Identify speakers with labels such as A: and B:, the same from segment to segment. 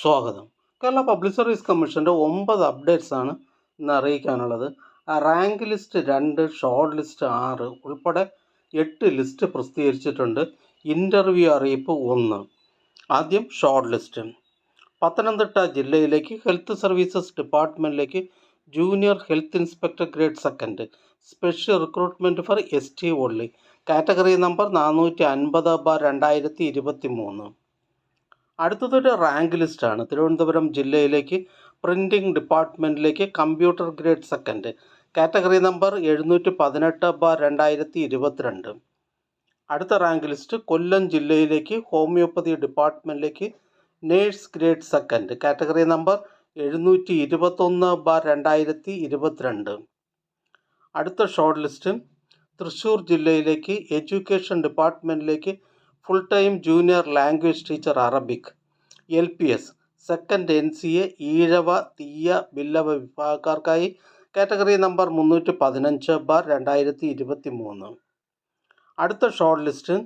A: സ്വാഗതം. Kerala public service കമ്മീഷൻ്റെ 9 updates ആണ് ഇന്ന് അറിയിക്കാനുള്ളത്. റാങ്ക് ലിസ്റ്റ് 2, ഷോർട്ട് ലിസ്റ്റ് 6 ഉൾപ്പെടെ 8 ലിസ്റ്റ് പ്രസിദ്ധീകരിച്ചിട്ടുണ്ട്. ഇൻ്റർവ്യൂ അറിയിപ്പ് 1. ആദ്യം ഷോർട്ട് ലിസ്റ്റ്. പത്തനംതിട്ട ജില്ലയിലേക്ക് ഹെൽത്ത് സർവീസസ് ഡിപ്പാർട്ട്മെൻറ്റിലേക്ക് junior health inspector grade 2 special recruitment for ST only. Category number 450/2023. അടുത്തതൊരു റാങ്ക് ലിസ്റ്റാണ്. തിരുവനന്തപുരം ജില്ലയിലേക്ക് പ്രിൻറ്റിംഗ് ഡിപ്പാർട്ട്മെൻറ്റിലേക്ക് കമ്പ്യൂട്ടർ ഗ്രേഡ് 2 കാറ്റഗറി നമ്പർ 718/2022. അടുത്ത റാങ്ക് ലിസ്റ്റ് കൊല്ലം ജില്ലയിലേക്ക് ഹോമിയോപ്പതി ഡിപ്പാർട്ട്മെൻറ്റിലേക്ക് നേഴ്സ് ഗ്രേഡ് 2 കാറ്റഗറി നമ്പർ 721/2022. അടുത്ത ഷോർട്ട് ലിസ്റ്റ് തൃശ്ശൂർ ജില്ലയിലേക്ക് എഡ്യൂക്കേഷൻ ഡിപ്പാർട്ട്മെൻറ്റിലേക്ക് full time junior language teacher Arabic LPS second NCA Ezhava Thiyya Billava വിഭാഗക്കാർക്കായി category number 315/2023. അടുത്ത ഷോർട്ട് ലിസ്റ്റ്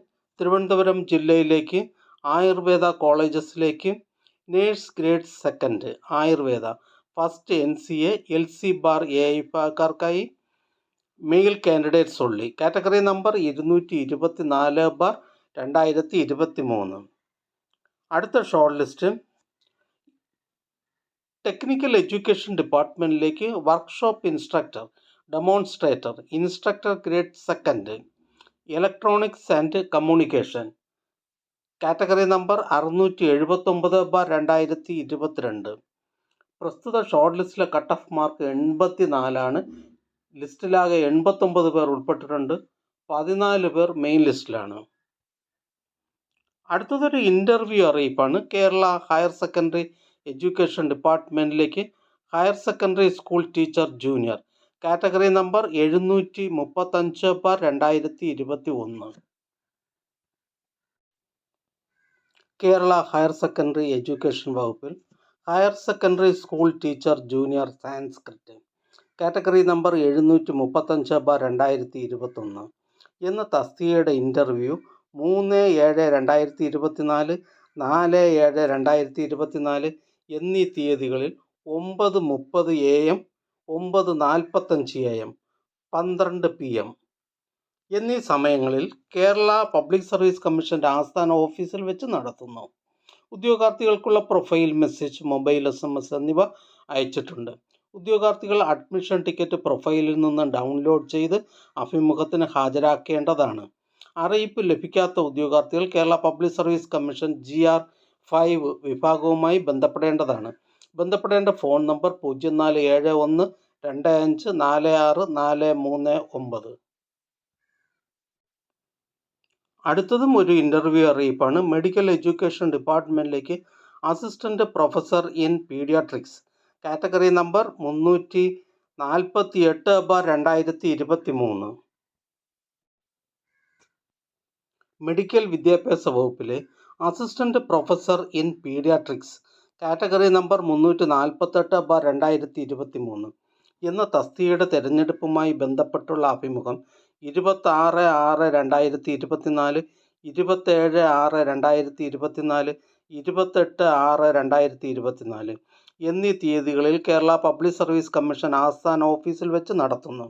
A: തിരുവനന്തപുരം ജില്ലയിലേക്ക് ആയുർവേദ കോളേജസിലേക്ക് nurse grade 2 Ayurveda first NCA LC bar A വിഭാഗക്കാർക്കായി മെയിൽ കാൻഡിഡേറ്റ്സ് ഉള്ളി കാറ്റഗറി നമ്പർ 224/2023. അടുത്ത short list technical education ഡിപ്പാർട്ട്മെൻറ്റിലേക്ക് workshop instructor demonstrator instructor grade 2 electronics and communication category number 679/2022. പ്രസ്തുത short ലിസ്റ്റിലെ cut off mark 84 ലിസ്റ്റിലാകെ 89 പേർ ഉൾപ്പെട്ടിട്ടുണ്ട്. 14 പേർ മെയിൻ ലിസ്റ്റിലാണ്. അടുത്തതൊരു ഇൻ്റർവ്യൂ അറിയിപ്പാണ്. കേരള ഹയർ സെക്കൻഡറി എഡ്യൂക്കേഷൻ ഡിപ്പാർട്ട്മെൻറ്റിലേക്ക് higher secondary school teacher junior category number 735/2021. Kerala higher secondary education വകുപ്പിൽ higher secondary school teacher junior Sanskrit category number 735/2021 എന്ന തസ്തികയുടെ ഇൻ്റർവ്യൂ 3/7/2024, 4/7/2024 എന്നീ തീയതികളിൽ 9:30 AM, 9:45 AM, 12 PM എന്നീ സമയങ്ങളിൽ കേരള പബ്ലിക് സർവീസ് കമ്മീഷൻ്റെ ആസ്ഥാന ഓഫീസിൽ വെച്ച് നടത്തുന്നു. ഉദ്യോഗാർത്ഥികൾക്കുള്ള പ്രൊഫൈൽ മെസ്സേജ്, മൊബൈൽ SMS എന്നിവ അയച്ചിട്ടുണ്ട്. ഉദ്യോഗാർത്ഥികൾ അഡ്മിഷൻ ടിക്കറ്റ് പ്രൊഫൈലിൽ നിന്ന് ഡൗൺലോഡ് ചെയ്ത് അഭിമുഖത്തിന് ഹാജരാക്കേണ്ടതാണ്. അറിയിപ്പ് ലഭിക്കാത്ത ഉദ്യോഗാർത്ഥികൾ Kerala public service commission GR5 വിഭാഗവുമായി ബന്ധപ്പെടേണ്ടതാണ്. ബന്ധപ്പെടേണ്ട ഫോൺ നമ്പർ 047125464439. അടുത്തതും ഒരു ഇൻ്റർവ്യൂ അറിയിപ്പാണ്. മെഡിക്കൽ എഡ്യൂക്കേഷൻ ഡിപ്പാർട്ട്മെൻറ്റിലേക്ക് assistant professor in paediatrics category number 348/2023. Medical വിദ്യാഭ്യാസ വകുപ്പിലെ assistant professor in paediatrics category number 348/2023 എന്ന തസ്തികയുടെ തിരഞ്ഞെടുപ്പുമായി ബന്ധപ്പെട്ടുള്ള അഭിമുഖം 26/6/2024, 27/6/2024, 28/6/2024 എന്നീ തീയതികളിൽ കേരള പബ്ലിക് സർവീസ് കമ്മീഷൻ ആസ്ഥാന ഓഫീസിൽ വെച്ച് നടത്തുന്നു.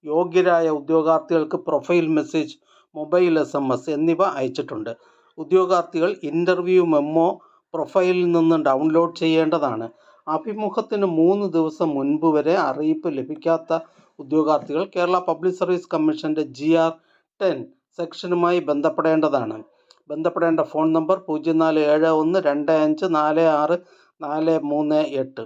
A: യോഗ്യരായ ഉദ്യോഗാർത്ഥികൾക്ക് പ്രൊഫൈൽ മെസ്സേജ്, മൊബൈൽ SMS എന്നിവ അയച്ചിട്ടുണ്ട്. ഉദ്യോഗാർത്ഥികൾ ഇൻ്റർവ്യൂ മെമ്മോ പ്രൊഫൈലിൽ നിന്ന് ഡൗൺലോഡ് ചെയ്യേണ്ടതാണ്. അഭിമുഖത്തിന് 3 ദിവസം മുൻപ് വരെ അറിയിപ്പ് ലഭിക്കാത്ത ഉദ്യോഗാർത്ഥികൾ കേരള പബ്ലിക് സർവീസ് കമ്മീഷൻ്റെ GR10 സെക്ഷനുമായി ബന്ധപ്പെടേണ്ടതാണ്. ബന്ധപ്പെടേണ്ട ഫോൺ നമ്പർ 047125464438.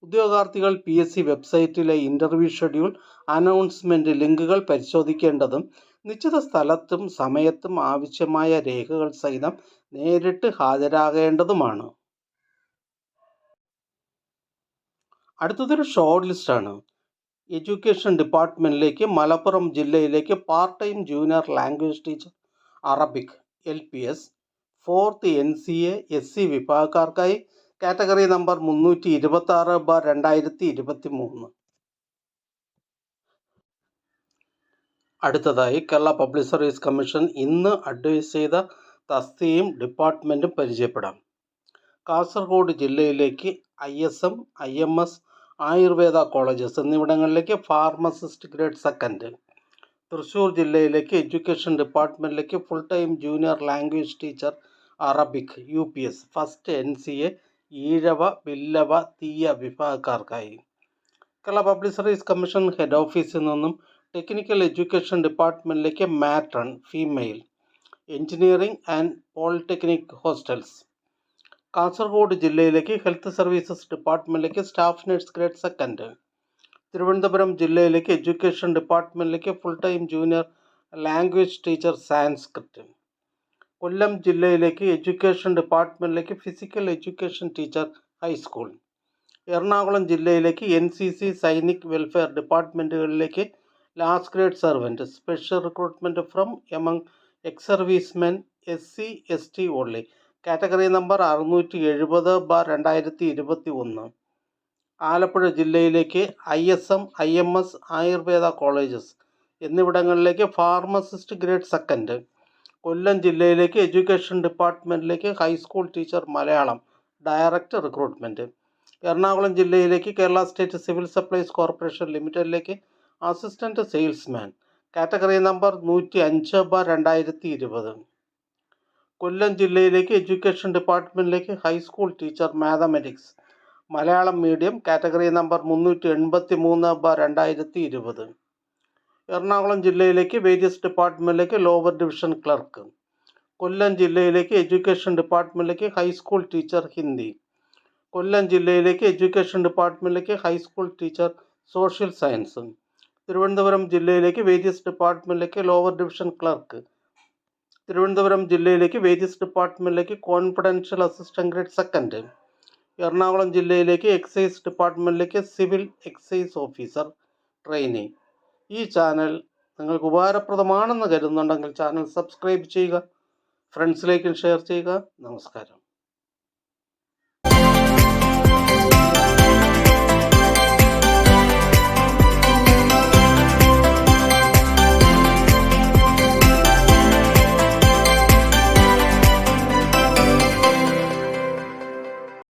A: ഉദ്യോഗാർത്ഥികൾ PSC വെബ്സൈറ്റിലെ ഇൻ്റർവ്യൂ ഷെഡ്യൂൾ, അനൗൺസ്മെൻറ്റ് ലിങ്കുകൾ പരിശോധിക്കേണ്ടതും നിശ്ചിത സ്ഥലത്തും സമയത്തും ആവശ്യമായ രേഖകൾ സഹിതം നേരിട്ട് ഹാജരാകേണ്ടതുമാണ്. അടുത്തതൊരു ഷോർട്ട് ലിസ്റ്റാണ്. എഡ്യൂക്കേഷൻ ഡിപ്പാർട്ട്മെൻറ്റിലേക്ക് മലപ്പുറം ജില്ലയിലേക്ക് part time junior language teacher Arabic LPS 4th NCA SC വിഭാഗക്കാർക്കായി കാറ്റഗറി നമ്പർ 326/2023. അടുത്തതായി കേരള പബ്ലിക് സർവീസ് കമ്മീഷൻ ഇന്ന് അഡ്വൈസ് ചെയ്ത തസ്തികയും ഡിപ്പാർട്ട്മെൻറ്റും പരിചയപ്പെടാം. കാസർഗോഡ് ജില്ലയിലേക്ക് ISM, IMS, ആയുർവേദ കോളേജസ് എന്നിവിടങ്ങളിലേക്ക് ഫാർമസിസ്റ്റ് ഗ്രേഡ് സെക്കൻഡ്. തൃശ്ശൂർ ജില്ലയിലേക്ക് എഡ്യൂക്കേഷൻ ഡിപ്പാർട്ട്മെൻറ്റിലേക്ക് full time junior language teacher Arabic UPS first NCA Ezhava, Billava, Thiyya വിഭാഗക്കാർക്കായി. Kerala public service commission head ഓഫീസിൽ നിന്നും ടെക്നിക്കൽ എഡ്യൂക്കേഷൻ ഡിപ്പാർട്ട്മെൻറ്റിലേക്ക് matron female, engineering and polytechnic hostels. Kasaragod ജില്ലയിലേക്ക് ഹെൽത്ത് സർവീസസ് ഡിപ്പാർട്ട്മെൻറ്റിലേക്ക് staff nurse grade second. Thiruvananthapuram ജില്ലയിലേക്ക് education ഡിപ്പാർട്ട്മെൻറ്റിലേക്ക് full time junior language teacher Sanskrit. Kollam ജില്ലയിലേക്ക് education ഡിപ്പാർട്ട്മെൻറ്റിലേക്ക് physical education teacher high school. Ernakulam ജില്ലയിലേക്ക് NCC സൈനിക് വെൽഫെയർ ഡിപ്പാർട്ട്മെൻറ്റുകളിലേക്ക് last grade servant, special recruitment from among ex servicemen SC ST only, category number 670/2021. Alappuzha ജില്ലയിലേക്ക് ISM, IMS, Ayurveda colleges എന്നിവിടങ്ങളിലേക്ക് pharmacist grade second. Kollam ജില്ലയിലേക്ക് education ഡിപ്പാർട്ട്മെൻറ്റിലേക്ക് high school teacher Malayalam direct recruitment. Ernakulam ജില്ലയിലേക്ക് Kerala state civil supplies corporation ലിമിറ്റഡിലേക്ക് assistant salesman, category number 105/2020. Kollam ജില്ലയിലേക്ക് education ഡിപ്പാർട്ട്മെൻറ്റിലേക്ക് high school teacher mathematics Malayalam medium, category number 383/2020. Ernakulam ജില്ലയിലേക്ക് various ഡിപ്പാർട്ട്മെൻറ്റിലേക്ക് ലോവർ ഡിവിഷൻ ക്ലർക്ക്. കൊല്ലം ജില്ലയിലേക്ക് എഡ്യൂക്കേഷൻ ഡിപ്പാർട്ട്മെൻറ്റിലേക്ക് ഹൈസ്കൂൾ ടീച്ചർ ഹിന്ദി. കൊല്ലം ജില്ലയിലേക്ക് എഡ്യൂക്കേഷൻ ഡിപ്പാർട്ട്മെൻറ്റിലേക്ക് high school teacher social science. Thiruvananthapuram ജില്ലയിലേക്ക് വേരിയസ് ഡിപ്പാർട്ട്മെൻറ്റിലേക്ക് ലോവർ ഡിവിഷൻ ക്ലർക്ക്. തിരുവനന്തപുരം ജില്ലയിലേക്ക് വേരിയസ് ഡിപ്പാർട്ട്മെൻറ്റിലേക്ക് confidential assistant grade second. Ernakulam ജില്ലയിലേക്ക് എക്സൈസ് ഡിപ്പാർട്ട്മെൻറ്റിലേക്ക് സിവിൽ എക്സൈസ് ഓഫീസർ ട്രെയിനി. ഈ ചാനൽ നിങ്ങൾക്ക് ഉപകാരപ്രദമാണെന്ന് കരുതുന്നുണ്ടെങ്കിൽ ചാനൽ സബ്സ്ക്രൈബ് ചെയ്യുക, ഫ്രണ്ട്സിലേക്കും ഷെയർ ചെയ്യുക. നമസ്കാരം.